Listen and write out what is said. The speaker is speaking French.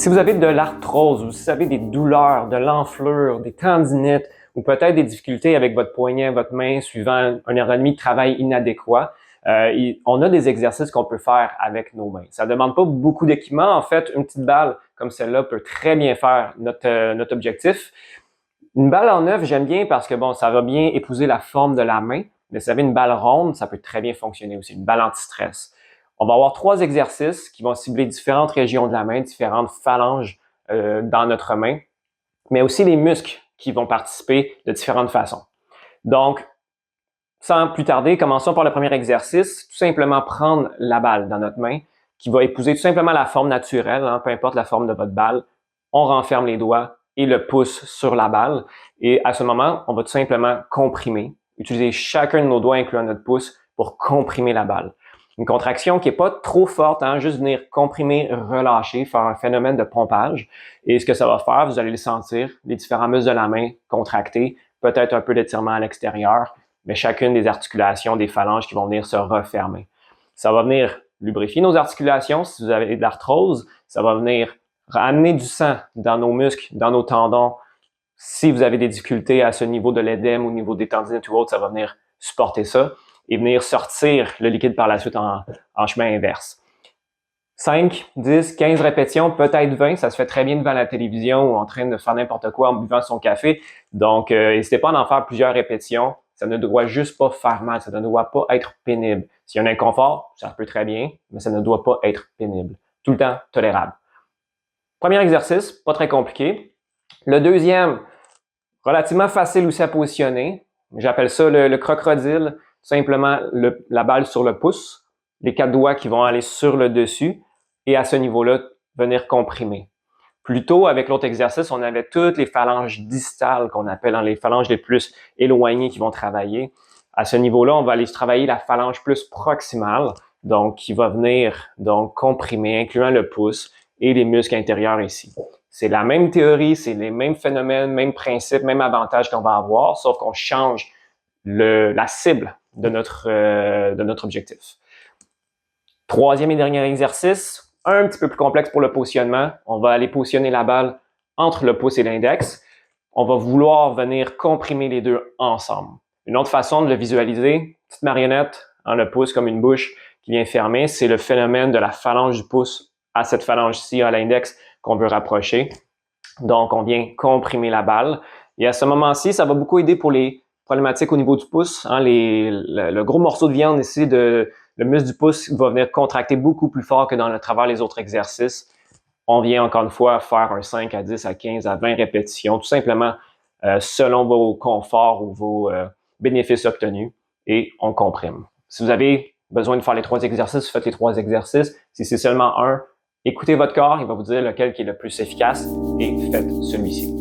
Si vous avez de l'arthrose ou si vous avez des douleurs, de l'enflure, des tendinites ou peut-être des difficultés avec votre poignet, votre main suivant un ergonomie de travail inadéquat, on a des exercices qu'on peut faire avec nos mains. Ça ne demande pas beaucoup d'équipement. En fait, une petite balle comme celle-là peut très bien faire notre objectif. Une balle en œuf, j'aime bien parce que bon, ça va bien épouser la forme de la main. Mais si vous avez une balle ronde, ça peut très bien fonctionner aussi, une balle anti-stress. On va avoir 3 exercices qui vont cibler différentes régions de la main, différentes phalanges dans notre main, mais aussi les muscles qui vont participer de différentes façons. Donc, sans plus tarder, commençons par le premier exercice. Tout simplement prendre la balle dans notre main qui va épouser tout simplement la forme naturelle, peu importe la forme de votre balle. On renferme les doigts et le pouce sur la balle. Et à ce moment, on va tout simplement comprimer. Utiliser chacun de nos doigts, incluant notre pouce, pour comprimer la balle. Une contraction qui n'est pas trop forte, juste venir comprimer, relâcher, faire un phénomène de pompage. Et ce que ça va faire, vous allez le sentir, les différents muscles de la main contractés, peut-être un peu d'étirement à l'extérieur, mais chacune des articulations, des phalanges qui vont venir se refermer. Ça va venir lubrifier nos articulations si vous avez de l'arthrose. Ça va venir ramener du sang dans nos muscles, dans nos tendons. Si vous avez des difficultés à ce niveau de l'édème, au niveau des tendinites ou autre, ça va venir supporter ça et venir sortir le liquide par la suite en chemin inverse. 5, 10, 15 répétitions, peut-être 20, ça se fait très bien devant la télévision ou en train de faire n'importe quoi en buvant son café. Donc, n'hésitez pas à en faire plusieurs répétitions. Ça ne doit juste pas faire mal, ça ne doit pas être pénible. S'il y a un inconfort, ça peut très bien, mais ça ne doit pas être pénible. Tout le temps tolérable. Premier exercice, pas très compliqué. Le deuxième, relativement facile aussi à positionner. J'appelle ça le crocodile. Simplement la balle sur le pouce, les 4 doigts qui vont aller sur le dessus et à ce niveau-là, venir comprimer. Plus tôt, avec l'autre exercice, on avait toutes les phalanges distales qu'on appelle les phalanges les plus éloignées qui vont travailler. À ce niveau-là, on va aller travailler la phalange plus proximale, donc qui va venir donc comprimer, incluant le pouce et les muscles intérieurs ici. C'est la même théorie, c'est les mêmes phénomènes, mêmes principes, même avantages qu'on va avoir, sauf qu'on change la cible de notre objectif. Troisième et dernier exercice, un petit peu plus complexe pour le positionnement. On va aller positionner la balle entre le pouce et l'index. On va vouloir venir comprimer les deux ensemble. Une autre façon de le visualiser, petite marionnette, le pouce comme une bouche qui vient fermer, c'est le phénomène de la phalange du pouce à cette phalange-ci, à l'index, qu'on veut rapprocher. Donc, on vient comprimer la balle. Et à ce moment-ci, ça va beaucoup aider pour les problématiques au niveau du pouce. Le gros morceau de viande ici, le muscle du pouce va venir contracter beaucoup plus fort que dans travers les autres exercices. On vient encore une fois faire un 5 à 10 à 15 à 20 répétitions, tout simplement selon vos conforts ou vos bénéfices obtenus, et on comprime. Si vous avez besoin de faire les 3 exercices, faites les 3 exercices. Si c'est seulement un, écoutez votre corps, il va vous dire lequel qui est le plus efficace et faites celui-ci.